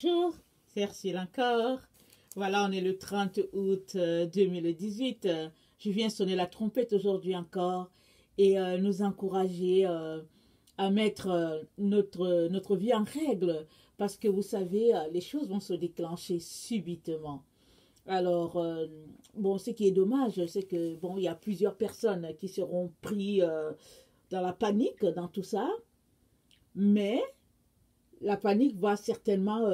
Bonjour, c'est Ursule encore. Voilà, on est le 30 août 2018. Je viens sonner la trompette aujourd'hui encore et nous encourager à mettre notre vie en règle parce que vous savez, les choses vont se déclencher subitement. Alors, bon, ce qui est dommage, c'est que, bon, il y a plusieurs personnes qui seront pris dans la panique dans tout ça, mais la panique va certainement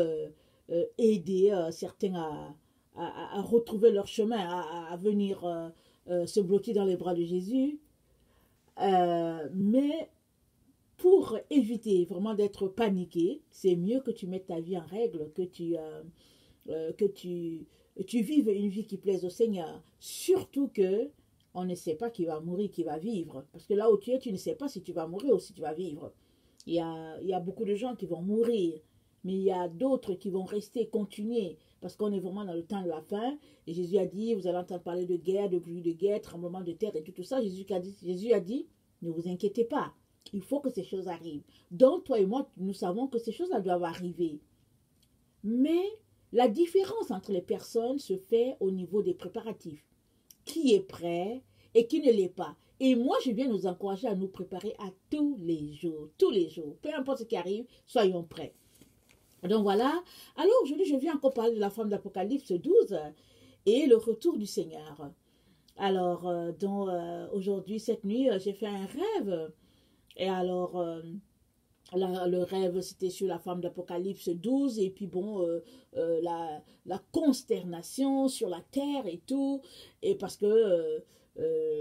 aider certains à retrouver leur chemin, à venir se bloquer dans les bras de Jésus. Mais pour éviter vraiment d'être paniqué, c'est mieux que tu mettes ta vie en règle, que tu vives une vie qui plaise au Seigneur. Surtout que on ne sait pas qui va mourir, qui va vivre. Parce que là où tu es, tu ne sais pas si tu vas mourir ou si tu vas vivre. Il y a beaucoup de gens qui vont mourir, mais il y a d'autres qui vont rester, continuer, parce qu'on est vraiment dans le temps de la fin. Et Jésus a dit, vous allez entendre parler de guerre, de bruit de guerre, tremblement de terre et tout ça. Jésus a dit, ne vous inquiétez pas, il faut que ces choses arrivent. Donc, toi et moi, nous savons que ces choses-là doivent arriver. Mais la différence entre les personnes se fait au niveau des préparatifs. Qui est prêt et qui ne l'est pas. Et moi, je viens nous encourager à nous préparer à tous les jours. Tous les jours. Peu importe ce qui arrive, soyons prêts. Donc voilà. Alors aujourd'hui, je viens encore parler de la femme d'Apocalypse 12 et le retour du Seigneur. Alors, aujourd'hui, cette nuit, j'ai fait un rêve. Et alors, le rêve, c'était sur la femme d'Apocalypse 12. Et puis bon, la consternation sur la terre et tout. Et parce que...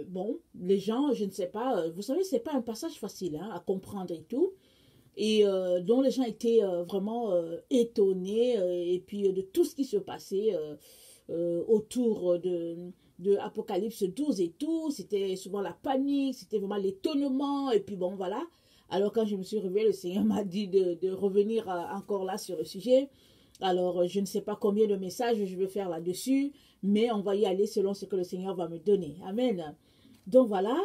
bon, les gens, je ne sais pas, vous savez, c'est pas un passage facile hein, à comprendre et tout, et dont les gens étaient vraiment étonnés, et puis de tout ce qui se passait autour de Apocalypse 12 et tout, c'était souvent la panique, c'était vraiment l'étonnement, et puis bon, voilà. Alors quand je me suis réveillée, le Seigneur m'a dit de revenir encore là sur le sujet. Alors, je ne sais pas combien de messages je vais faire là-dessus, mais on va y aller selon ce que le Seigneur va me donner. Amen. Donc voilà.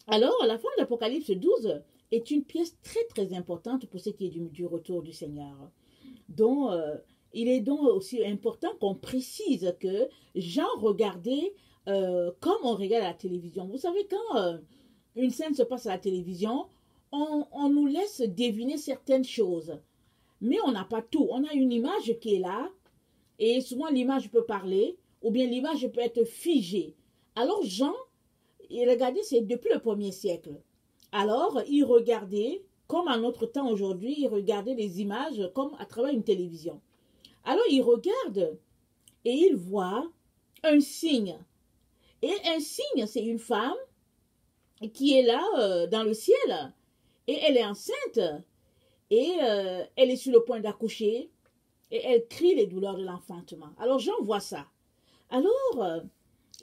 Alors, la fin d'Apocalypse 12 est une pièce très très importante pour ce qui est du retour du Seigneur. Donc, il est donc aussi important qu'on précise que Jean regardait comme on regarde à la télévision. Vous savez, quand une scène se passe à la télévision, on nous laisse deviner certaines choses. Mais on n'a pas tout. On a une image qui est là. Et souvent, l'image peut parler. Ou bien l'image peut être figée. Alors, Jean, il regardait, c'est depuis le 1er siècle. Alors, il regardait, comme à notre temps aujourd'hui, il regardait les images comme à travers une télévision. Alors, il regarde et il voit un signe. Et un signe, c'est une femme qui est là dans le ciel. Et elle est enceinte. Et elle est sur le point d'accoucher et elle crie les douleurs de l'enfantement. Alors Jean voit ça. Alors,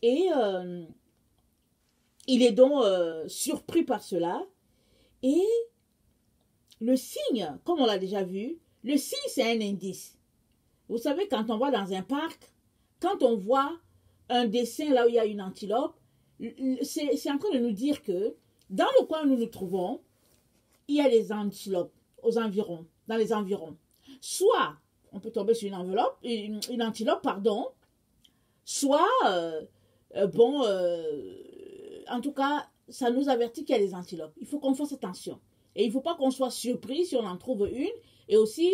il est donc surpris par cela. Et le signe, comme on l'a déjà vu, le signe c'est un indice. Vous savez, quand on va dans un parc, quand on voit un dessin là où il y a une antilope, c'est en train de nous dire que dans le coin où nous nous trouvons, il y a des antilopes aux environs, dans les environs. Soit on peut tomber sur une antilope, pardon, soit, en tout cas, ça nous avertit qu'il y a des antilopes. Il faut qu'on fasse attention. Et il ne faut pas qu'on soit surpris si on en trouve une. Et aussi,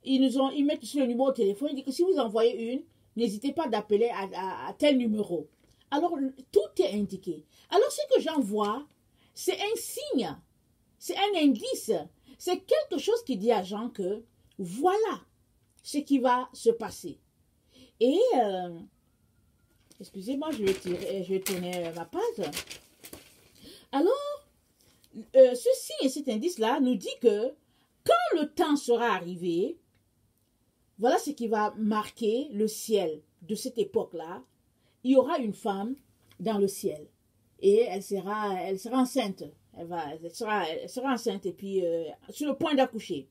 ils mettent sur le numéro de téléphone, ils disent que si vous en voyez une, n'hésitez pas d'appeler à tel numéro. Alors, tout est indiqué. Alors, ce que j'en vois, c'est un signe, c'est un indice. C'est quelque chose qui dit à Jean que voilà ce qui va se passer. Et, excusez-moi, je vais tourner ma page. Alors, ce signe et cet indice-là nous dit que quand le temps sera arrivé, voilà ce qui va marquer le ciel de cette époque-là. Il y aura une femme dans le ciel et elle sera enceinte. Elle sera enceinte et puis sur le point d'accoucher.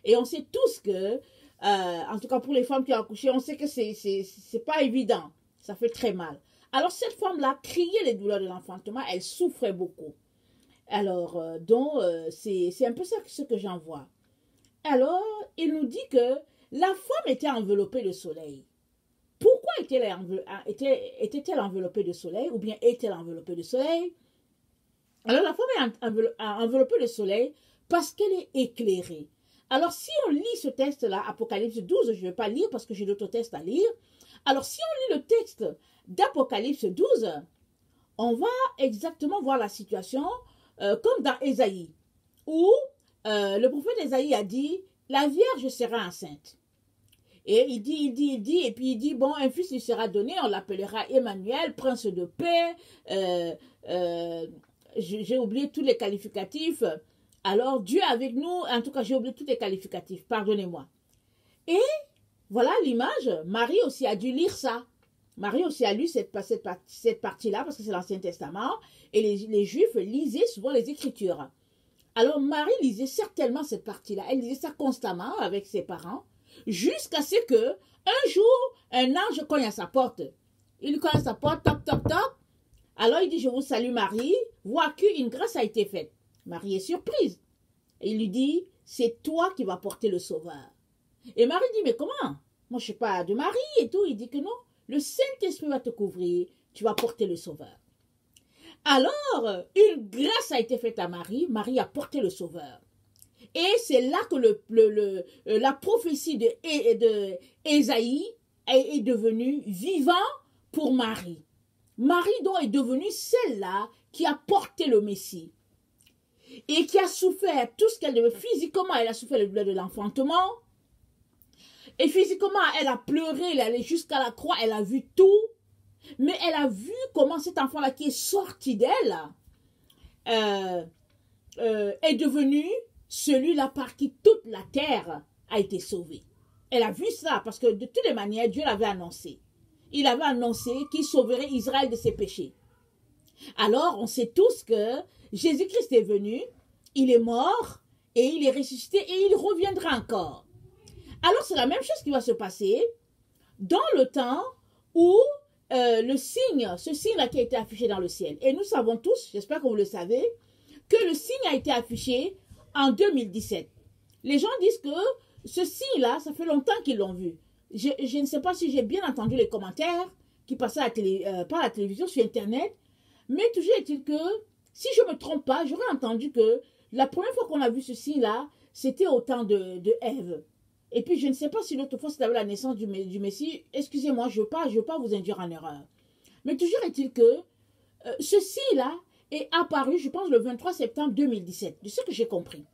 Et on sait tous que, en tout cas pour les femmes qui ont accouché, on sait que c'est pas évident. Ça fait très mal. Alors cette femme-là criait les douleurs de l'enfantement, elle souffrait beaucoup. Alors, c'est un peu ça ce que j'en vois. Alors, il nous dit que La femme était enveloppée de soleil. Pourquoi était-elle enveloppée de soleil ou bien est-elle enveloppée de soleil? Alors la femme est enveloppée de soleil parce qu'elle est éclairée. Alors si on lit ce texte-là, Apocalypse 12, je ne vais pas lire parce que j'ai d'autres textes à lire. Alors si on lit le texte d'Apocalypse 12, on va exactement voir la situation comme dans Ésaïe, où le prophète Ésaïe a dit, la Vierge sera enceinte. Et il dit, et puis il dit, bon, un fils lui sera donné, on l'appellera Emmanuel, prince de paix, j'ai oublié tous les qualificatifs. Alors, Dieu avec nous, en tout cas, j'ai oublié tous les qualificatifs, pardonnez-moi. Et voilà l'image, Marie aussi a dû lire ça. Marie aussi a lu cette partie-là, parce que c'est l'Ancien Testament, et les Juifs lisaient souvent les Écritures. Alors, Marie lisait certainement cette partie-là, elle lisait ça constamment avec ses parents, jusqu'à ce que, un jour, un ange cogne à sa porte. Il cogne à sa porte, toc, toc, toc. Alors, il dit, je vous salue Marie, vois qu'une grâce a été faite. Marie est surprise. Et il lui dit, c'est toi qui vas porter le Sauveur. Et Marie dit, mais comment? Moi, je ne suis pas de Marie et tout. Il dit que non, le Saint-Esprit va te couvrir, tu vas porter le Sauveur. Alors, une grâce a été faite à Marie, Marie a porté le Sauveur. Et c'est là que la prophétie de Ésaïe est devenue vivant pour Marie. Marie donc est devenue celle-là qui a porté le Messie et qui a souffert tout ce qu'elle devait. Physiquement, elle a souffert le douleur de l'enfantement. Et physiquement, elle a pleuré, elle est allée jusqu'à la croix, elle a vu tout. Mais elle a vu comment cet enfant-là qui est sorti d'elle est devenu celui-là par qui toute la terre a été sauvée. Elle a vu ça parce que de toutes les manières, Dieu l'avait annoncé. Il avait annoncé qu'il sauverait Israël de ses péchés. Alors, on sait tous que Jésus-Christ est venu, il est mort, et il est ressuscité, et il reviendra encore. Alors, c'est la même chose qui va se passer dans le temps où ce signe-là qui a été affiché dans le ciel. Et nous savons tous, j'espère que vous le savez, que le signe a été affiché en 2017. Les gens disent que ce signe-là, ça fait longtemps qu'ils l'ont vu. Je ne sais pas si j'ai bien entendu les commentaires qui passaient par la télévision, sur Internet, mais toujours est-il que, si je ne me trompe pas, j'aurais entendu que la première fois qu'on a vu ce signe-là, c'était au temps de Ève. Et puis, je ne sais pas si l'autre fois, c'était la naissance du Messie. Excusez-moi, je ne veux pas vous induire en erreur. Mais toujours est-il que ce signe-là est apparu, je pense, le 23 septembre 2017, de ce que j'ai compris.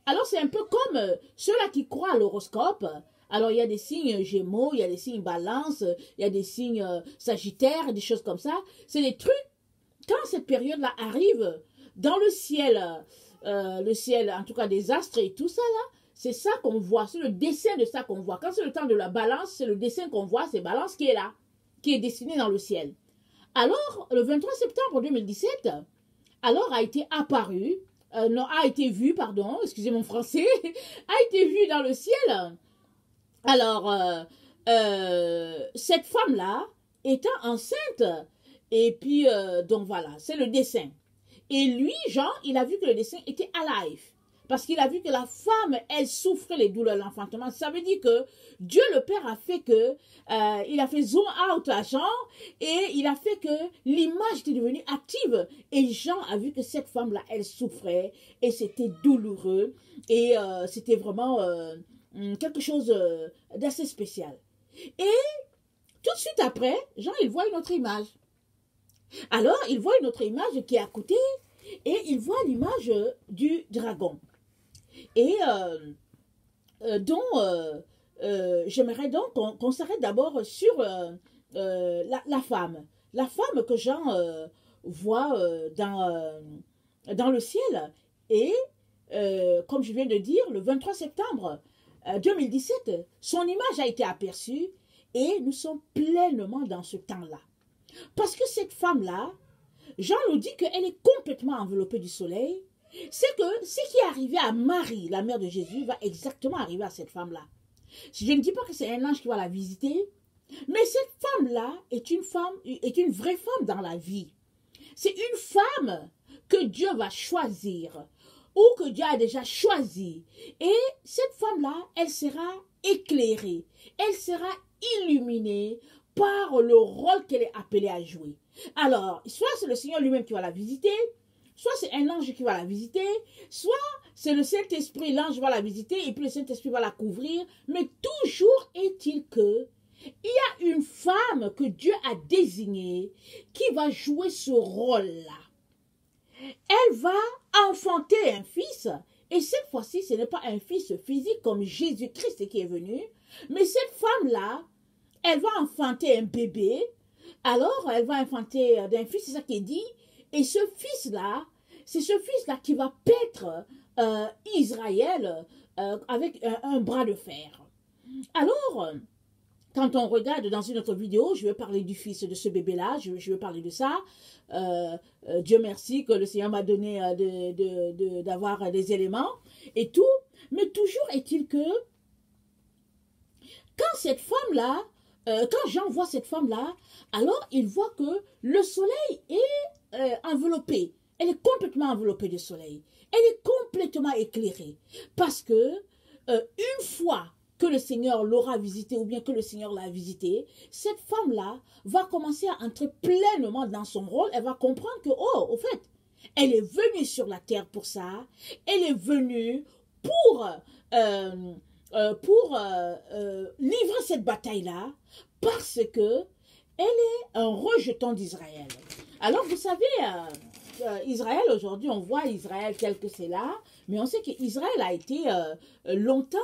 Alors, c'est un peu comme ceux-là qui croient à l'horoscope. Alors, il y a des signes Gémeaux, il y a des signes Balance, il y a des signes Sagittaire, des choses comme ça. C'est des trucs, quand cette période-là arrive, dans le ciel, en tout cas des astres et tout ça, là, c'est ça qu'on voit, c'est le dessin de ça qu'on voit. Quand c'est le temps de la balance, c'est le dessin qu'on voit, c'est balance qui est là, qui est dessiné dans le ciel. Alors, le 23 septembre 2017, alors a été apparu, a été vu, pardon, excusez mon français, a été vu dans le ciel. Alors, cette femme-là étant enceinte, et puis, donc voilà, c'est le dessin. Et lui, Jean, il a vu que le dessin était alive. Parce qu'il a vu que la femme, elle souffrait les douleurs de l'enfantement. Ça veut dire que Dieu le Père a fait que, il a fait zoom out à Jean et il a fait que l'image était devenue active. Et Jean a vu que cette femme-là, elle souffrait et c'était douloureux et c'était vraiment quelque chose d'assez spécial. Et tout de suite après, Jean, il voit une autre image. Alors, il voit une autre image qui est à côté et il voit l'image du dragon. Et j'aimerais donc qu'on s'arrête d'abord sur la femme. La femme que Jean voit dans le ciel. Et comme je viens de dire, le 23 septembre 2017, son image a été aperçue et nous sommes pleinement dans ce temps-là. Parce que cette femme-là, Jean nous dit qu'elle est complètement enveloppée du soleil. C'est que ce qui est arrivé à Marie, la mère de Jésus, va exactement arriver à cette femme-là. Je ne dis pas que c'est un ange qui va la visiter, mais cette femme-là est une vraie femme dans la vie. C'est une femme que Dieu va choisir ou que Dieu a déjà choisi. Et cette femme-là, elle sera éclairée, elle sera illuminée par le rôle qu'elle est appelée à jouer. Alors, soit c'est le Seigneur lui-même qui va la visiter, soit c'est un ange qui va la visiter, soit c'est le Saint-Esprit, l'ange va la visiter et puis le Saint-Esprit va la couvrir. Mais toujours est-il que il y a une femme que Dieu a désignée qui va jouer ce rôle-là. Elle va enfanter un fils. Et cette fois-ci, ce n'est pas un fils physique comme Jésus-Christ qui est venu. Mais cette femme-là, elle va enfanter un bébé. Alors, elle va enfanter un fils, c'est ça qui est dit. Et ce fils-là, c'est ce fils-là qui va paître Israël avec un bras de fer. Alors, quand on regarde dans une autre vidéo, je vais parler du fils de ce bébé-là, je vais parler de ça. Dieu merci que le Seigneur m'a donné d'avoir des éléments et tout. Mais toujours est-il que quand cette femme-là, quand Jean voit cette femme-là, alors il voit que le soleil est enveloppé. Elle est complètement enveloppée de soleil. Elle est complètement éclairée. Parce que une fois que le Seigneur l'aura visité ou bien que le Seigneur l'a visité, cette femme-là va commencer à entrer pleinement dans son rôle. Elle va comprendre que, oh, au fait, elle est venue sur la terre pour ça. Elle est venue pour livrer cette bataille-là parce que elle est un rejeton d'Israël. Alors, vous savez, Israël, aujourd'hui, on voit Israël tel que c'est là, mais on sait qu'Israël a été longtemps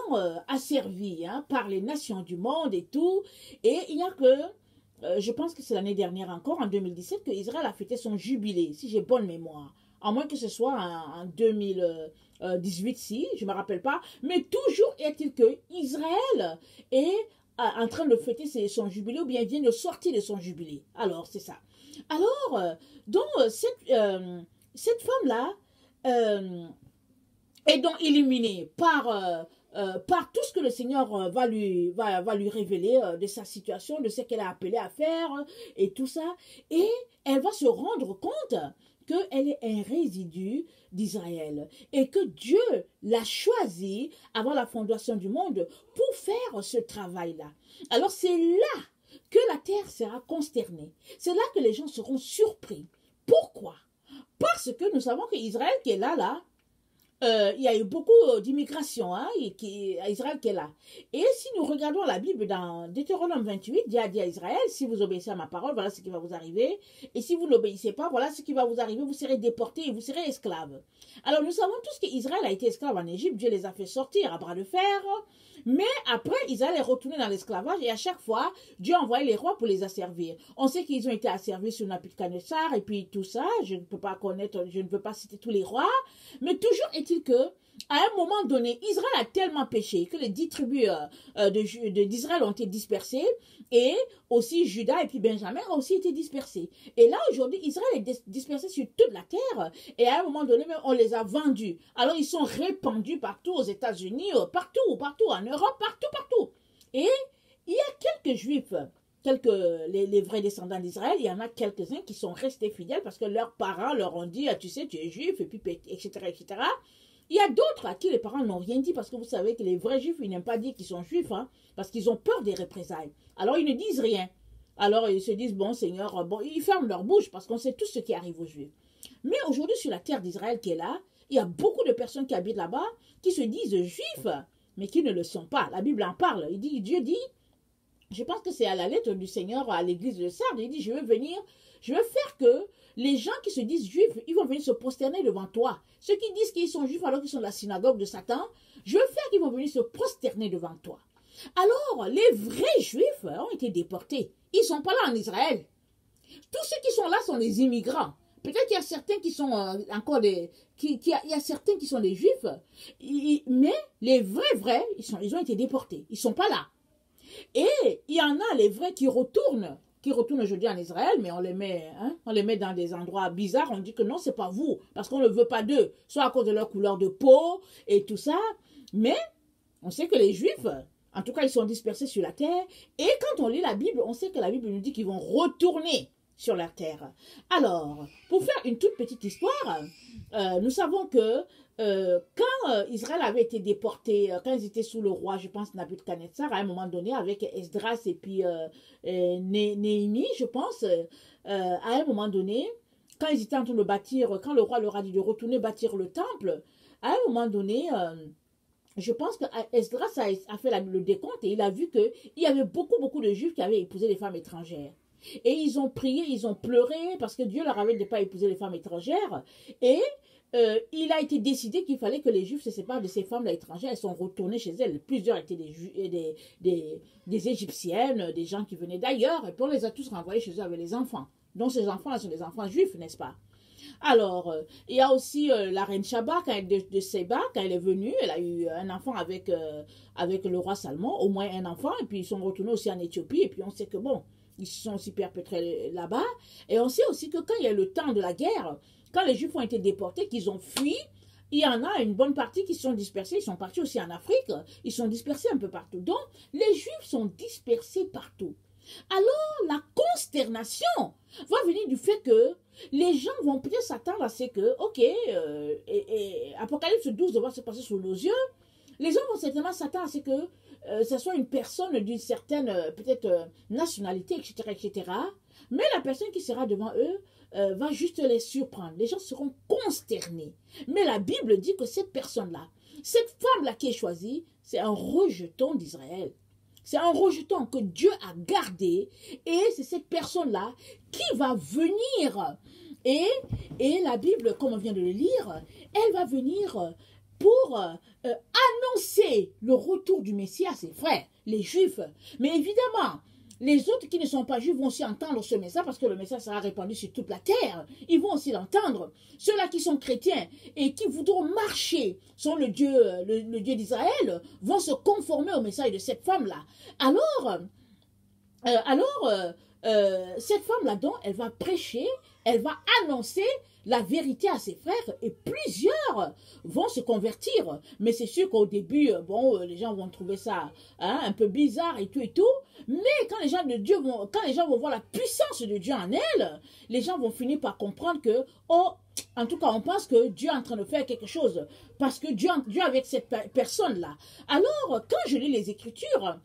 asservi par les nations du monde et tout. Et il n'y a que, je pense que c'est l'année dernière encore, en 2017, que Israël a fêté son jubilé, si j'ai bonne mémoire. À moins que ce soit en 2018, si, je ne me rappelle pas. Mais toujours est-il que Israël est en train de fêter son jubilé ou bien vient de sortir de son jubilé. Alors, c'est ça. Alors, donc, cette femme-là est donc illuminée par tout ce que le Seigneur va lui révéler de sa situation, de ce qu'elle a appelé à faire et tout ça. Et elle va se rendre compte qu'elle est un résidu d'Israël et que Dieu l'a choisi avant la fondation du monde pour faire ce travail-là. Alors, c'est là que la terre sera consternée. C'est là que les gens seront surpris. Pourquoi? Parce que nous savons qu'Israël qui est là, il y a eu beaucoup d'immigration à Israël qui est là. Et si nous regardons la Bible dans Deutéronome 28, Dieu a dit à Israël, si vous obéissez à ma parole, voilà ce qui va vous arriver. Et si vous n'obéissez pas, voilà ce qui va vous arriver, vous serez déportés et vous serez esclaves. Alors nous savons tous qu'Israël a été esclave en Égypte, Dieu les a fait sortir à bras de fer. Mais après, Israël est retourné dans l'esclavage et à chaque fois, Dieu a envoyé les rois pour les asservir. On sait qu'ils ont été asservis sur Nabuchodonosor et puis tout ça. Je ne peux pas connaître, je ne peux pas citer tous les rois. Mais toujours est-il que, à un moment donné, Israël a tellement péché que les 10 tribus d'Israël ont été dispersées et aussi Juda et puis Benjamin ont aussi été dispersés. Et là, aujourd'hui, Israël est dispersé sur toute la terre et à un moment donné, même, on les a vendus. Alors, ils sont répandus partout aux États-Unis, partout en Europe, partout. Et il y a quelques Juifs, les vrais descendants d'Israël, il y en a quelques-uns qui sont restés fidèles parce que leurs parents leur ont dit, tu sais, tu es juif, et puis, etc., etc. Il y a d'autres à qui les parents n'ont rien dit parce que vous savez que les vrais juifs, ils n'aiment pas dire qu'ils sont juifs, parce qu'ils ont peur des représailles. Alors, ils ne disent rien. Alors, ils se disent, bon, Seigneur, bon, ils ferment leur bouche parce qu'on sait tout ce qui arrive aux juifs. Mais aujourd'hui, sur la terre d'Israël qui est là, il y a beaucoup de personnes qui habitent là-bas qui se disent juifs, mais qui ne le sont pas. La Bible en parle. Dieu dit, je pense que c'est à la lettre du Seigneur à l'église de Sardes, il dit, je veux faire que les gens qui se disent juifs, ils vont venir se prosterner devant toi. Ceux qui disent qu'ils sont juifs alors qu'ils sont de la synagogue de Satan, je veux faire qu'ils vont venir se prosterner devant toi. Alors, les vrais juifs ont été déportés. Ils ne sont pas là en Israël. Tous ceux qui sont là sont des immigrants. Peut-être qu'il y a certains qui sont encore il y a certains qui sont des juifs, mais les vrais, ils ont été déportés. Ils ne sont pas là. Et il y en a les vrais qui retournent aujourd'hui en Israël, mais on les met dans des endroits bizarres. On dit que non, c'est pas vous, parce qu'on ne veut pas d'eux, soit à cause de leur couleur de peau et tout ça. Mais on sait que les Juifs, en tout cas, ils sont dispersés sur la terre. Et quand on lit la Bible, on sait que la Bible nous dit qu'ils vont retourner sur la terre. Alors, pour faire une toute petite histoire, nous savons que quand Israël avait été déporté, quand ils étaient sous le roi, je pense, Nabuchodonosor, à un moment donné, avec Esdras et puis Néhémie, je pense, à un moment donné, quand ils étaient en train de bâtir, quand le roi leur a dit de retourner bâtir le temple, à un moment donné, je pense que Esdras a fait le décompte et il a vu qu'il y avait beaucoup de juifs qui avaient épousé des femmes étrangères. Et ils ont prié, ils ont pleuré parce que Dieu leur avait dit de ne pas épouser les femmes étrangères. Et il a été décidé qu'il fallait que les juifs se séparent de ces femmes-là étrangères. Elles sont retournées chez elles. Plusieurs étaient des Égyptiennes, des gens qui venaient d'ailleurs. Et puis on les a tous renvoyés chez eux avec les enfants. Donc ces enfants-là sont des enfants juifs, n'est-ce pas? Alors, il y a aussi la reine Shaba de Séba, quand elle est venue, elle a eu un enfant avec le roi Salomon, au moins un enfant, et puis ils sont retournés aussi en Éthiopie, et puis on sait que bon, ils se sont aussi perpétrés là-bas, et on sait aussi que quand il y a le temps de la guerre, quand les Juifs ont été déportés, qu'ils ont fui, il y en a une bonne partie qui sont dispersés, ils sont partis aussi en Afrique, ils sont dispersés un peu partout. Donc, les Juifs sont dispersés partout. Alors, la consternation va venir du fait que les gens vont peut-être s'attendre à ce que, ok, Apocalypse 12 va se passer sous nos yeux, les gens vont certainement s'attendre à ce que ce soit une personne d'une certaine, peut-être, nationalité, etc. Mais la personne qui sera devant eux va juste les surprendre. Les gens seront consternés. Mais la Bible dit que cette personne-là, cette femme-là qui est choisie, c'est un rejeton d'Israël. C'est un rejeton que Dieu a gardé et c'est cette personne-là qui va venir. Et la Bible, comme on vient de le lire, elle va venir pour annoncer le retour du Messie à ses frères, les Juifs. Mais évidemment, les autres qui ne sont pas juifs vont aussi entendre ce message parce que le message sera répandu sur toute la terre. Ils vont aussi l'entendre. Ceux-là qui sont chrétiens et qui voudront marcher sur le Dieu d'Israël vont se conformer au message de cette femme-là. Alors, cette femme-là, donc, elle va prêcher, elle va annoncer la vérité à ses frères et plusieurs vont se convertir. Mais c'est sûr qu'au début, bon, les gens vont trouver ça un peu bizarre et tout. Mais quand les gens de Dieu quand les gens vont voir la puissance de Dieu en elle, les gens vont finir par comprendre que, oh, en tout cas, on pense que Dieu est en train de faire quelque chose. Parce que Dieu avec cette personne-là. Alors, quand je lis les Écritures,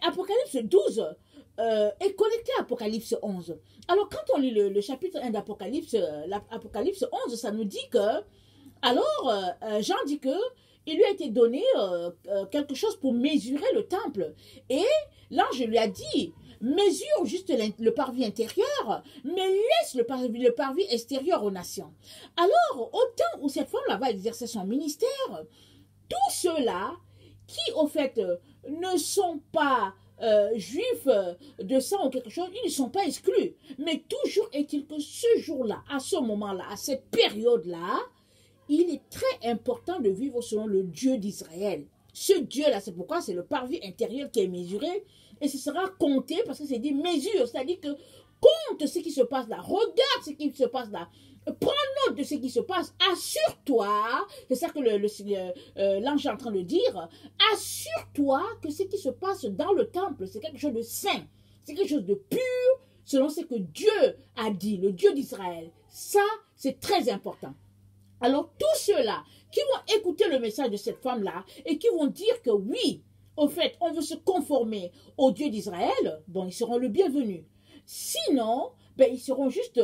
Apocalypse 12 est connecté à Apocalypse 11. Alors, quand on lit le chapitre 1 d'Apocalypse, l'Apocalypse 11, ça nous dit que, alors, Jean dit que il lui a été donné quelque chose pour mesurer le temple. Et l'ange lui a dit, mesure juste le parvis intérieur, mais laisse le parvis extérieur aux nations. Alors, au temps où cette femme-là va exercer son ministère, tous ceux-là qui, au fait, ne sont pas juifs de sang ou quelque chose, ils ne sont pas exclus. Mais toujours est-il que ce jour-là, à ce moment-là, à cette période-là, il est très important de vivre selon le Dieu d'Israël. Ce Dieu-là, c'est pourquoi c'est le parvis intérieur qui est mesuré et ce sera compté parce que c'est des mesures, c'est-à-dire que compte ce qui se passe là, regarde ce qui se passe là, prends note de ce qui se passe, assure-toi, c'est ça que l'ange est en train de dire, assure-toi que ce qui se passe dans le temple, c'est quelque chose de saint, c'est quelque chose de pur, selon ce que Dieu a dit, le Dieu d'Israël. Ça, c'est très important. Alors, tous ceux-là qui vont écouter le message de cette femme-là et qui vont dire que oui, au fait, on veut se conformer au Dieu d'Israël, bon, ils seront le bienvenu. Sinon, ben, ils seront juste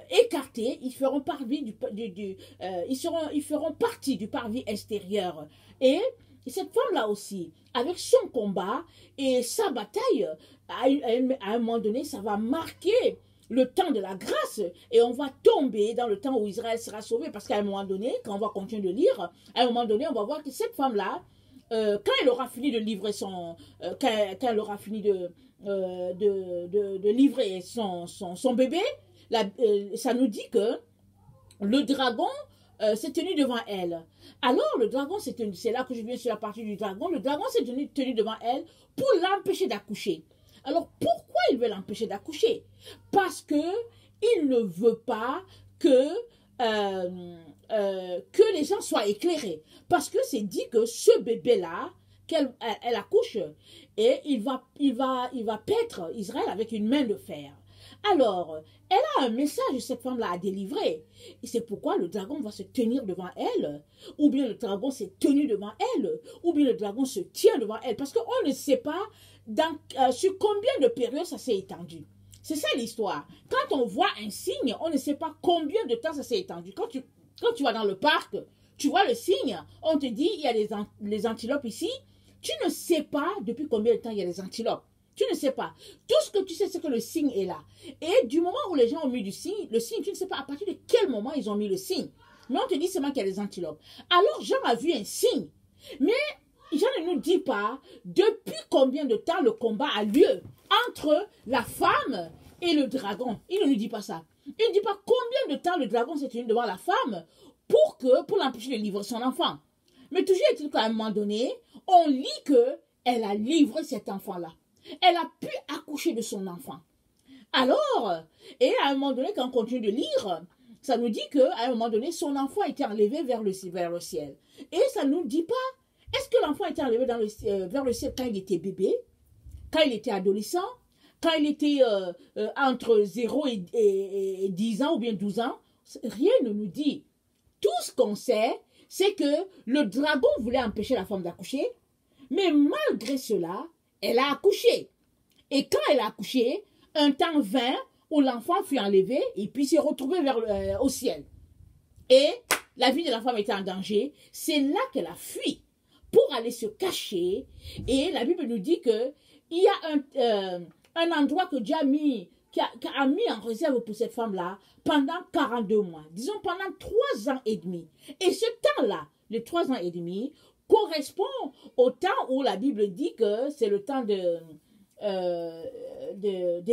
écartés, ils feront partie ils feront partie du parvis extérieur. Et cette femme-là aussi, avec son combat et sa bataille, à un moment donné, ça va marquer le temps de la grâce et on va tomber dans le temps où Israël sera sauvé parce qu'à un moment donné, quand on va continuer de lire, à un moment donné, on va voir que cette femme-là, quand elle aura fini de livrer quand elle aura fini de livrer son bébé, ça nous dit que le dragon s'est tenu devant elle. Alors le dragon s'est tenu, c'est là que je viens sur la partie du dragon, le dragon s'est tenu devant elle pour l'empêcher d'accoucher. Alors pourquoi il veut l'empêcher d'accoucher? Parce que il ne veut pas que les gens soient éclairés. Parce que c'est dit que ce bébé-là, elle accouche, et il va paître Israël avec une main de fer. Alors, elle a un message, cette femme-là, à délivrer. Et c'est pourquoi le dragon va se tenir devant elle, ou bien le dragon s'est tenu devant elle, ou bien le dragon se tient devant elle. Parce qu'on ne sait pas sur combien de périodes ça s'est étendu. C'est ça l'histoire. Quand on voit un signe, on ne sait pas combien de temps ça s'est étendu. Quand tu vas dans le parc, tu vois le signe, on te dit, il y a les antilopes ici. Tu ne sais pas depuis combien de temps il y a les antilopes. Tu ne sais pas. Tout ce que tu sais, c'est que le signe est là. Et du moment où les gens ont mis le signe, tu ne sais pas à partir de quel moment ils ont mis le signe. Mais on te dit seulement qu'il y a des antilopes. Alors, Jean a vu un signe. Mais Jean ne nous dit pas depuis combien de temps le combat a lieu entre la femme et le dragon. Il ne nous dit pas ça. Il ne dit pas combien de temps le dragon s'est tenu devant la femme pour l'empêcher de livrer son enfant. Mais toujours est-il qu'à un moment donné, on lit qu'elle a livré cet enfant-là. Elle a pu accoucher de son enfant. Alors, et à un moment donné, quand on continue de lire, ça nous dit qu'à un moment donné, son enfant a été enlevé vers le ciel. Et ça ne nous dit pas, est-ce que l'enfant a été enlevé vers le ciel quand il était bébé, quand il était adolescent, quand il était entre 0 et 10 ans ou bien 12 ans? Rien ne nous dit. Tout ce qu'on sait, c'est que le dragon voulait empêcher la femme d'accoucher, mais malgré cela, elle a accouché. Et quand elle a accouché, un temps vint où l'enfant fut enlevé et puis s'est retrouvé au ciel. Et la vie de la femme était en danger. C'est là qu'elle a fui pour aller se cacher. Et la Bible nous dit qu'il y a un endroit que Dieu a mis en réserve pour cette femme-là pendant 42 mois. Disons pendant 3 ans et demi. Et ce temps-là, les 3 ans et demi, correspond au temps où la Bible dit que c'est le temps des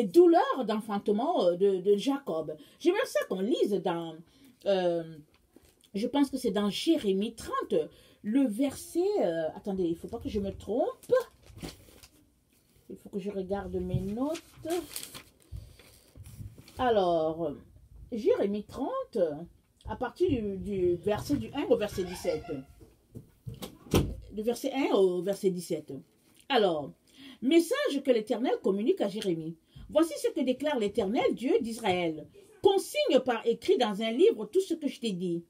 douleurs d'enfantement de Jacob. J'aimerais ça qu'on lise dans, je pense que c'est dans Jérémie 30, le verset, attendez, il ne faut pas que je me trompe, il faut que je regarde mes notes. Alors, Jérémie 30, à partir du verset du 1 au verset 17. Du verset 1 au verset 17. Alors, message que l'Éternel communique à Jérémie. Voici ce que déclare l'Éternel, Dieu d'Israël. Consigne par écrit dans un livre tout ce que je t'ai dit.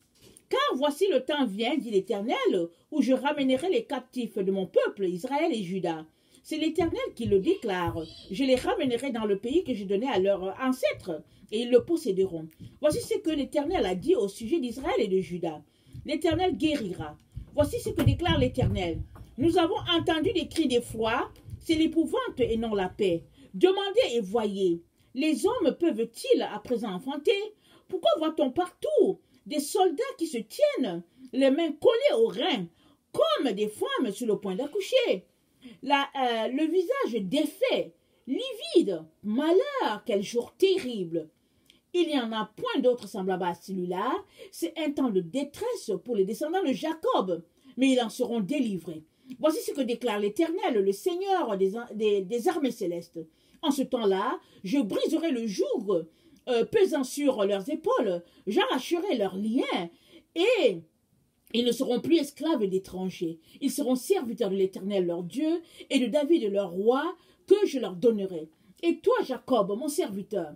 Car voici le temps vient, dit l'Éternel, où je ramènerai les captifs de mon peuple, Israël et Juda. C'est l'Éternel qui le déclare. Je les ramènerai dans le pays que je donnais à leurs ancêtres, et ils le posséderont. Voici ce que l'Éternel a dit au sujet d'Israël et de Juda. L'Éternel guérira. Voici ce que déclare l'Éternel. Nous avons entendu des cris d'effroi, c'est l'épouvante et non la paix. Demandez et voyez. Les hommes peuvent-ils à présent enfanter? Pourquoi voit-on partout des soldats qui se tiennent, les mains collées aux reins, comme des femmes sur le point d'accoucher? Le visage défait, livide, malheur, quel jour terrible. Il n'y en a point d'autre semblable à celui-là. C'est un temps de détresse pour les descendants de Jacob, mais ils en seront délivrés. Voici ce que déclare l'Éternel, le Seigneur des armées célestes. En ce temps-là, je briserai le joug pesant sur leurs épaules, j'arracherai leurs liens, et ils ne seront plus esclaves d'étrangers. Ils seront serviteurs de l'Éternel, leur Dieu, et de David, leur roi, que je leur donnerai. Et toi, Jacob, mon serviteur,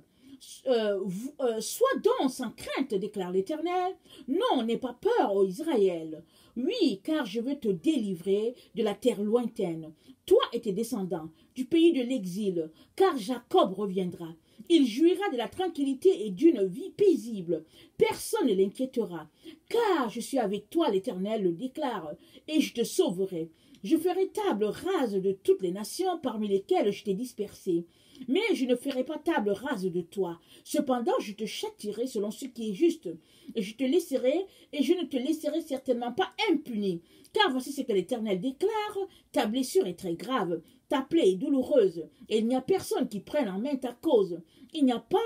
sois donc sans crainte, déclare l'Éternel. Non, n'aie pas peur, ô Israël. Oui, car je veux te délivrer de la terre lointaine, toi et tes descendants, du pays de l'exil, car Jacob reviendra. Il jouira de la tranquillité et d'une vie paisible. Personne ne l'inquiétera, car je suis avec toi, l'Éternel le déclare, et je te sauverai. Je ferai table rase de toutes les nations parmi lesquelles je t'ai dispersé. Mais je ne ferai pas table rase de toi. Cependant, je te châtierai selon ce qui est juste. Et je te laisserai, et je ne te laisserai certainement pas impuni. Car voici ce que l'Éternel déclare, ta blessure est très grave, ta plaie est douloureuse, et il n'y a personne qui prenne en main ta cause. Il n'y a pas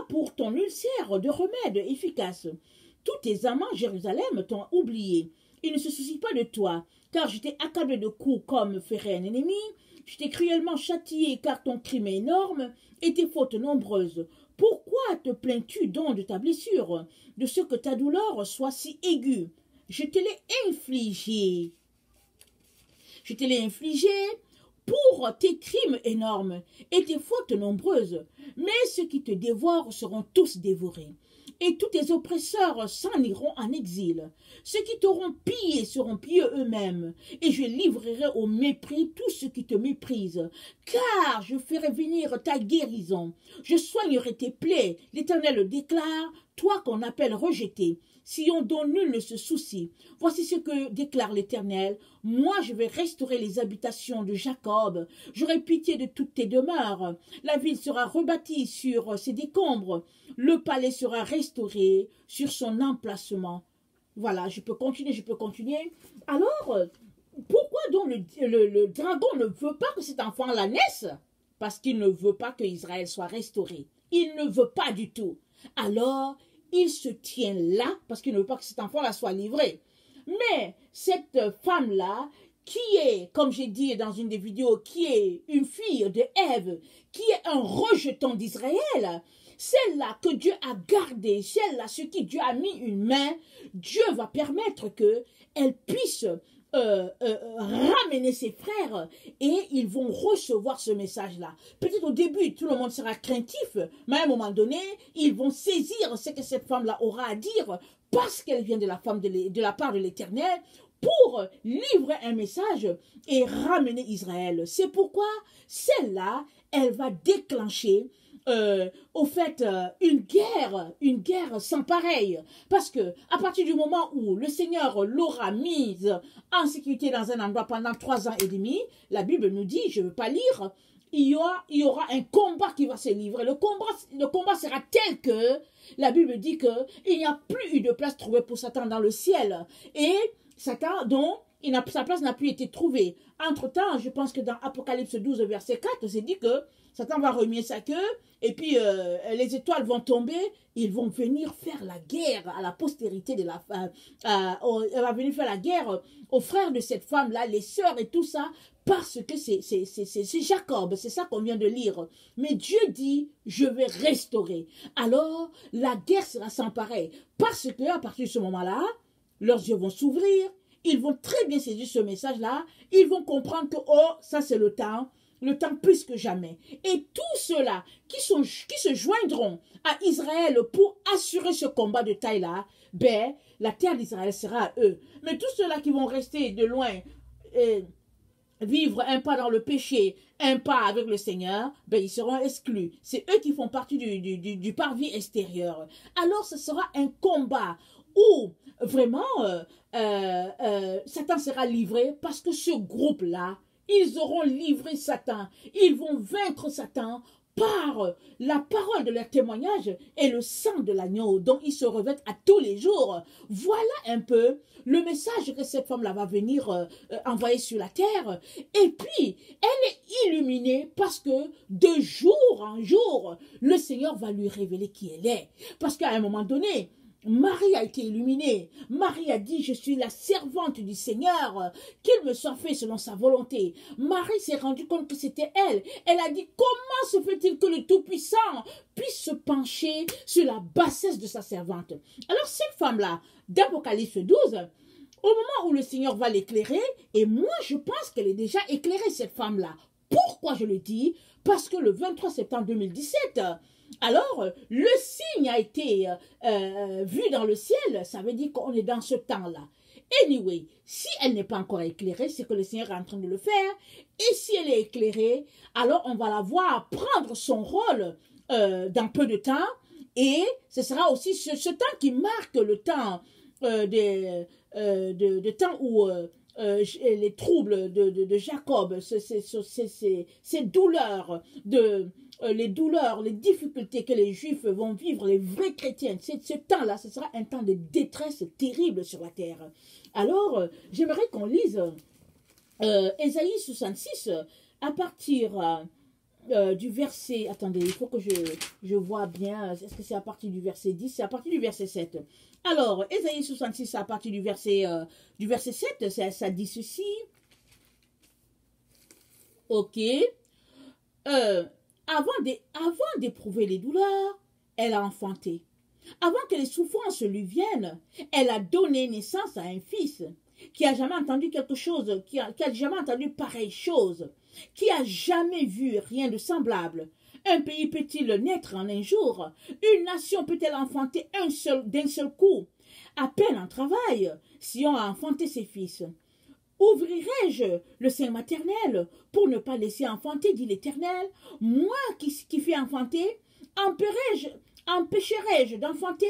pour ton ulcère de remède efficace. Tous tes amants, Jérusalem, t'ont oublié. Ils ne se soucient pas de toi, car je t'ai accablé de coups comme ferait un ennemi. Je t'ai cruellement châtié, car ton crime est énorme et tes fautes nombreuses. Pourquoi te plains-tu donc de ta blessure, de ce que ta douleur soit si aiguë? Je te l'ai infligée. Je te l'ai infligée pour tes crimes énormes et tes fautes nombreuses, mais ceux qui te dévorent seront tous dévorés. Et tous tes oppresseurs s'en iront en exil. Ceux qui t'auront pillé seront pillés eux-mêmes, et je livrerai au mépris tous ceux qui te méprisent. Car je ferai venir ta guérison, je soignerai tes plaies. L'Éternel le déclare, toi qu'on appelle rejeté, Sion dont nul ne se soucie. Voici ce que déclare l'Éternel. Moi, je vais restaurer les habitations de Jacob. J'aurai pitié de toutes tes demeures. La ville sera rebâtie sur ses décombres. Le palais sera restauré sur son emplacement. Voilà, je peux continuer, je peux continuer. Alors, pourquoi donc le dragon ne veut pas que cet enfant-là naisse? Parce qu'il ne veut pas que Israël soit restauré. Il ne veut pas du tout. Alors, il se tient là parce qu'il ne veut pas que cet enfant-là soit livré. Mais cette femme-là, qui est, comme j'ai dit dans une des vidéos, qui est une fille de Ève, qui est un rejeton d'Israël, celle-là que Dieu a gardée, celle-là sur qui Dieu a mis une main, Dieu va permettre qu'elle puisse ramener ses frères et ils vont recevoir ce message-là. Peut-être au début, tout le monde sera craintif, mais à un moment donné, ils vont saisir ce que cette femme-là aura à dire parce qu'elle vient de la part de l'Éternel pour livrer un message et ramener Israël. C'est pourquoi celle-là, elle va déclencher une guerre sans pareille. Parce que à partir du moment où le Seigneur l'aura mise en sécurité dans un endroit pendant 3 ans et demi, la Bible nous dit, je ne veux pas lire, il y aura un combat qui va se livrer. Le combat sera tel que la Bible dit qu'il n'y a plus eu de place trouvée pour Satan dans le ciel. Et Satan, donc, sa place n'a plus été trouvée. Entre-temps, je pense que dans Apocalypse 12, verset 4, c'est dit que Satan va remuer sa queue et puis les étoiles vont tomber. Ils vont venir faire la guerre à la postérité de la femme. Elle va venir faire la guerre aux frères de cette femme-là, les sœurs et tout ça, parce que c'est Jacob, c'est ça qu'on vient de lire. Mais Dieu dit, je vais restaurer. Alors, la guerre sera sans pareil. Parce que à partir de ce moment-là, leurs yeux vont s'ouvrir. Ils vont très bien saisir ce message-là. Ils vont comprendre que, oh, ça c'est le temps plus que jamais. Et tous ceux-là qui se joindront à Israël pour assurer ce combat de taille-là, ben, la terre d'Israël sera à eux. Mais tous ceux-là qui vont rester de loin, vivre un pas dans le péché, un pas avec le Seigneur, ben, ils seront exclus. C'est eux qui font partie du parvis extérieur. Alors, ce sera un combat où vraiment Satan sera livré parce que ce groupe-là, ils auront livré Satan. Ils vont vaincre Satan par la parole de leur témoignage et le sang de l'agneau dont ils se revêtent à tous les jours. Voilà un peu le message que cette femme-là va venir envoyer sur la terre. Et puis, elle est illuminée parce que de jour en jour, le Seigneur va lui révéler qui elle est. Parce qu'à un moment donné, Marie a été illuminée. Marie a dit, je suis la servante du Seigneur, qu'il me soit fait selon sa volonté. Marie s'est rendue compte que c'était elle. Elle a dit, comment se fait-il que le Tout-Puissant puisse se pencher sur la bassesse de sa servante? Alors cette femme-là, d'Apocalypse 12, au moment où le Seigneur va l'éclairer, et moi je pense qu'elle est déjà éclairée, cette femme-là. Pourquoi je le dis? Parce que le 23 septembre 2017, alors, le signe a été vu dans le ciel, ça veut dire qu'on est dans ce temps-là. Anyway, si elle n'est pas encore éclairée, c'est que le Seigneur est en train de le faire. Et si elle est éclairée, alors on va la voir prendre son rôle dans peu de temps. Et ce sera aussi ce temps qui marque le temps de temps où les troubles de Jacob, ces douleurs les douleurs, les difficultés que les Juifs vont vivre, les vrais chrétiens, ce temps-là, ce sera un temps de détresse terrible sur la terre. Alors, j'aimerais qu'on lise Ésaïe 66 à partir du verset... Attendez, il faut que je vois bien. Est-ce que c'est à partir du verset 10? C'est à partir du verset 7. Alors, Ésaïe 66 à partir du verset 7, ça dit ceci. Ok. Avant d'éprouver les douleurs, elle a enfanté. Avant que les souffrances lui viennent, elle a donné naissance à un fils. qui a jamais entendu quelque chose, qui a jamais entendu pareille chose, qui a jamais vu rien de semblable. Un pays peut-il naître en un jour? Une nation peut-elle enfanter d'un seul coup? À peine en travail, si on a enfanté ses fils. Ouvrirai-je le sein maternel pour ne pas laisser enfanter, dit l'Éternel? Moi qui fais enfanter, empêcherai-je d'enfanter,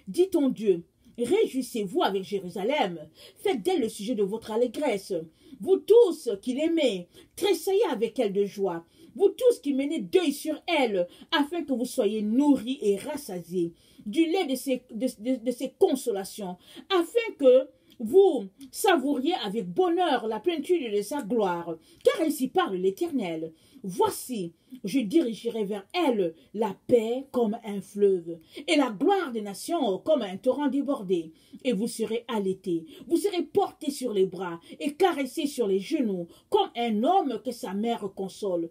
dit ton Dieu. Réjouissez-vous avec Jérusalem, faites d'elle le sujet de votre allégresse. Vous tous qui l'aimez, tressaillez avec elle de joie. Vous tous qui menez deuil sur elle, afin que vous soyez nourris et rassasiés du lait de ses consolations, afin que vous savouriez avec bonheur la plénitude de sa gloire. Car ainsi parle l'Éternel. Voici, je dirigerai vers elle la paix comme un fleuve, et la gloire des nations comme un torrent débordé. Et vous serez allaités, vous serez portés sur les bras et caressés sur les genoux, comme un homme que sa mère console.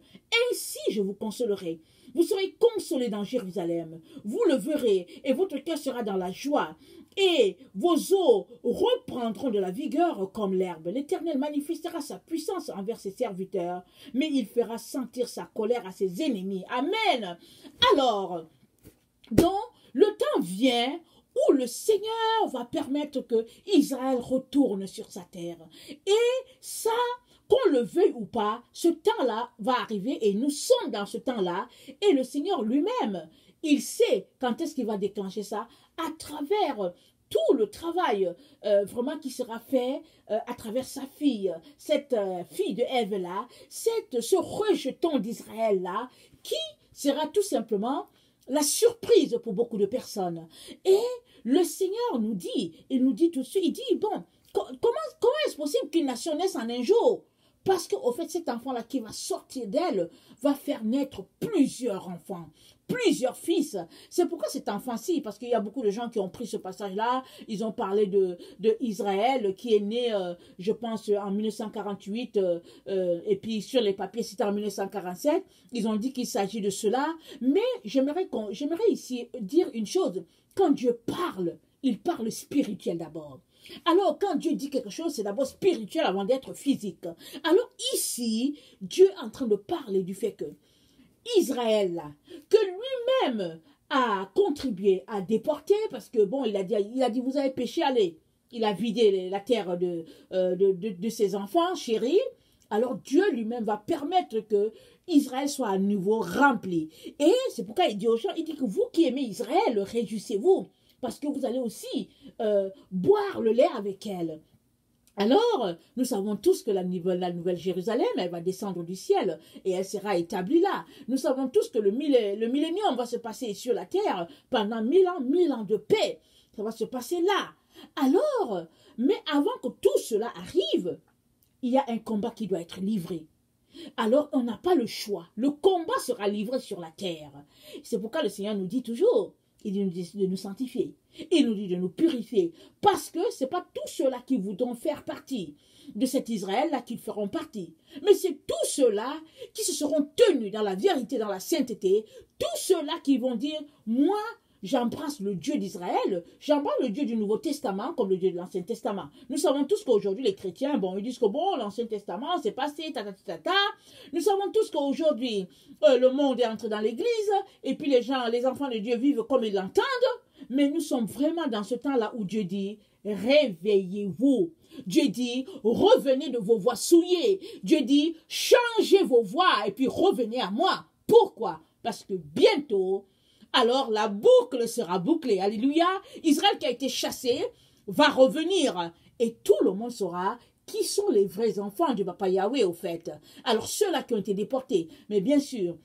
Ainsi je vous consolerai. Vous serez consolés dans Jérusalem. Vous le verrez, et votre cœur sera dans la joie. Et vos os reprendront de la vigueur comme l'herbe. L'Éternel manifestera sa puissance envers ses serviteurs, mais il fera sentir sa colère à ses ennemis. Amen. Alors, donc, le temps vient où le Seigneur va permettre que Israël retourne sur sa terre. Et ça, qu'on le veuille ou pas, ce temps-là va arriver et nous sommes dans ce temps-là. Et le Seigneur lui-même, il sait quand est-ce qu'il va déclencher ça, à travers tout le travail vraiment qui sera fait à travers sa fille, cette fille de Ève-là, ce rejeton d'Israël-là, qui sera tout simplement la surprise pour beaucoup de personnes. Et le Seigneur nous dit, il nous dit tout de suite, il dit, bon, comment est-ce possible qu'une nation naisse en un jour? Parce qu'au fait, cet enfant-là qui va sortir d'elle va faire naître plusieurs enfants, plusieurs fils. C'est pourquoi cet enfant-ci, parce qu'il y a beaucoup de gens qui ont pris ce passage-là, ils ont parlé de Israël qui est né, je pense, en 1948, et puis sur les papiers, c'était en 1947. Ils ont dit qu'il s'agit de cela. Mais j'aimerais ici dire une chose. Quand Dieu parle, il parle spirituel d'abord. Alors, quand Dieu dit quelque chose, c'est d'abord spirituel avant d'être physique. Alors ici, Dieu est en train de parler du fait que Israël, là, que lui-même a contribué à déporter, parce que, bon, il a dit, vous avez péché, allez. Il a vidé la terre de ses enfants chéris. Alors, Dieu lui-même va permettre que Israël soit à nouveau rempli. Et c'est pourquoi il dit aux gens, il dit que vous qui aimez Israël, réjouissez-vous. Parce que vous allez aussi boire le lait avec elle. Alors, nous savons tous que la nouvelle Jérusalem, elle va descendre du ciel et elle sera établie là. Nous savons tous que le millénium va se passer sur la terre pendant 1000 ans de paix. Ça va se passer là. Alors, mais avant que tout cela arrive, il y a un combat qui doit être livré. Alors, on n'a pas le choix. Le combat sera livré sur la terre. C'est pourquoi le Seigneur nous dit toujours, il nous dit de nous sanctifier. Il nous dit de nous purifier. Parce que ce n'est pas tous ceux-là qui voudront faire partie de cet Israël-là qui feront partie. Mais c'est tous ceux-là qui se seront tenus dans la vérité, dans la sainteté. Tous ceux-là qui vont dire, moi, j'embrasse le Dieu d'Israël, j'embrasse le Dieu du Nouveau Testament comme le Dieu de l'Ancien Testament. Nous savons tous qu'aujourd'hui, les chrétiens, bon, ils disent que bon, l'Ancien Testament, c'est passé, Nous savons tous qu'aujourd'hui, le monde est entré dans l'église, et puis les enfants de Dieu vivent comme ils l'entendent. Mais nous sommes vraiment dans ce temps-là où Dieu dit, réveillez-vous. Dieu dit, revenez de vos voies souillées. Dieu dit, changez vos voies et puis revenez à moi. Pourquoi? Parce que bientôt, alors la boucle sera bouclée. Alléluia. Israël qui a été chassé va revenir. Et tout le monde saura qui sont les vrais enfants du Papa Yahweh au fait. Alors ceux-là qui ont été déportés. Mais bien sûr,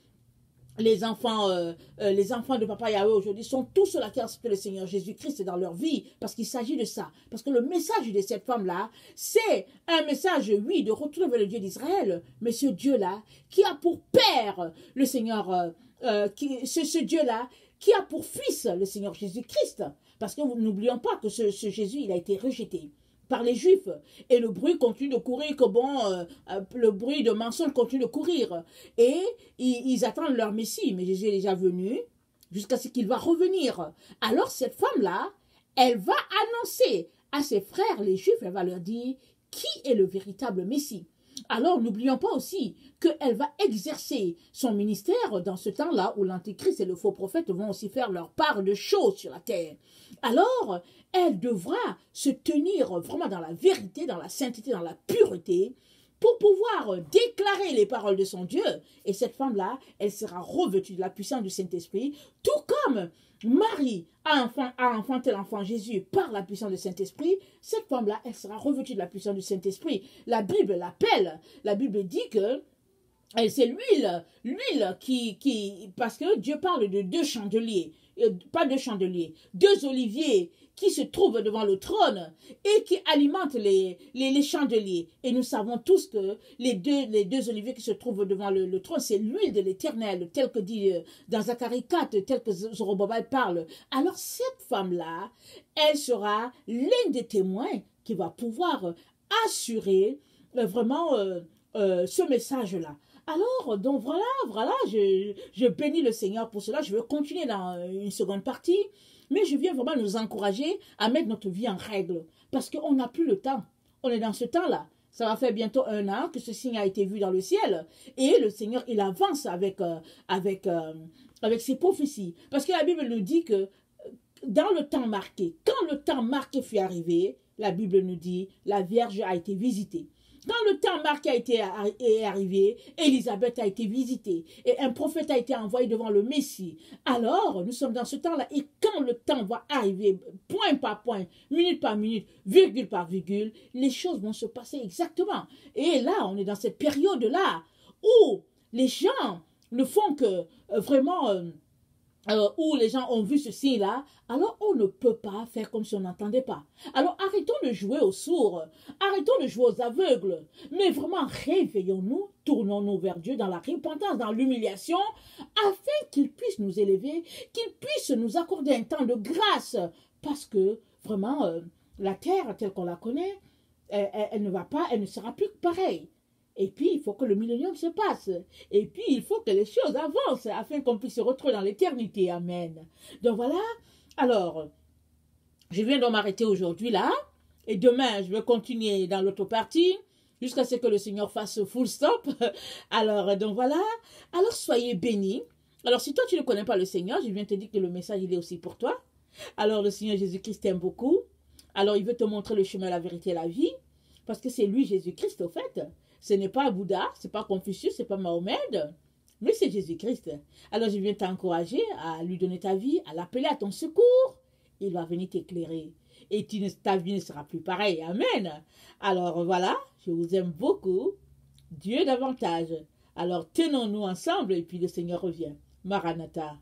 les enfants de Papa Yahweh aujourd'hui sont tous ceux-là qui ont accepté le Seigneur Jésus-Christ dans leur vie, parce qu'il s'agit de ça. Parce que le message de cette femme-là, c'est un message, oui, de retourner vers le Dieu d'Israël, mais ce Dieu-là qui a pour père le Seigneur, ce Dieu-là qui a pour fils le Seigneur Jésus-Christ. Parce que n'oublions pas que ce Jésus, il a été rejeté par les Juifs. Et le bruit continue de courir, que bon, le bruit de mensonge continue de courir. Et ils attendent leur Messie. Mais Jésus est déjà venu jusqu'à ce qu'il va revenir. Alors cette femme-là, elle va annoncer à ses frères, les Juifs, elle va leur dire qui est le véritable Messie. Alors, n'oublions pas aussi qu'elle va exercer son ministère dans ce temps-là où l'Antichrist et le faux prophète vont aussi faire leur part de choses sur la terre. Alors, elle devra se tenir vraiment dans la vérité, dans la sainteté, dans la pureté, pour pouvoir déclarer les paroles de son Dieu. Et cette femme-là, elle sera revêtue de la puissance du Saint-Esprit, tout comme Marie a enfanté l'enfant Jésus par la puissance du Saint-Esprit. Cette femme-là, elle sera revêtue de la puissance du Saint-Esprit. La Bible l'appelle. La Bible dit que c'est l'huile parce que Dieu parle de deux chandeliers, pas deux chandeliers, deux oliviers qui se trouvent devant le trône et qui alimentent les chandeliers. Et nous savons tous que les deux oliviers qui se trouvent devant le trône, c'est l'huile de l'Éternel, tel que dit dans Zacharie 4, tel que Zorobabel parle. Alors cette femme-là, elle sera l'un des témoins qui va pouvoir assurer vraiment ce message-là. Alors, donc voilà, je bénis le Seigneur pour cela. Je vais continuer dans une seconde partie, mais je viens vraiment nous encourager à mettre notre vie en règle, parce qu'on n'a plus le temps. On est dans ce temps-là. Ça va faire bientôt 1 an que ce signe a été vu dans le ciel, et le Seigneur, il avance avec ses prophéties. Parce que la Bible nous dit que dans le temps marqué, quand le temps marqué fut arrivé, la Bible nous dit, la Vierge a été visitée. Quand le temps marqué est arrivé, Élisabeth a été visitée et un prophète a été envoyé devant le Messie. Alors, nous sommes dans ce temps-là et quand le temps va arriver, point par point, minute par minute, virgule par virgule, les choses vont se passer exactement. Et là, on est dans cette période-là où les gens ne font que vraiment... où les gens ont vu ce signe-là, alors on ne peut pas faire comme si on n'entendait pas. Alors arrêtons de jouer aux sourds, arrêtons de jouer aux aveugles, mais vraiment réveillons-nous, tournons-nous vers Dieu dans la repentance, dans l'humiliation, afin qu'il puisse nous élever, qu'il puisse nous accorder un temps de grâce, parce que vraiment la terre telle qu'on la connaît, elle ne sera plus pareille. Et puis, il faut que le millénium se passe. Et puis, il faut que les choses avancent afin qu'on puisse se retrouver dans l'éternité. Amen. Donc voilà. Alors, je viens de m'arrêter aujourd'hui là. Et demain, je vais continuer dans l'autre partie jusqu'à ce que le Seigneur fasse full stop. Alors, donc voilà. Alors, soyez bénis. Alors, si toi, tu ne connais pas le Seigneur, je viens te dire que le message, il est aussi pour toi. Alors, le Seigneur Jésus-Christ t'aime beaucoup. Alors, il veut te montrer le chemin, la vérité et la vie. Parce que c'est lui, Jésus-Christ, au fait. Ce n'est pas Bouddha, ce n'est pas Confucius, ce n'est pas Mahomet, mais c'est Jésus-Christ. Alors je viens t'encourager à lui donner ta vie, à l'appeler à ton secours. Il va venir t'éclairer. Et ta vie ne sera plus pareille. Amen. Alors voilà, je vous aime beaucoup. Dieu davantage. Alors tenons-nous ensemble et puis le Seigneur revient. Maranatha.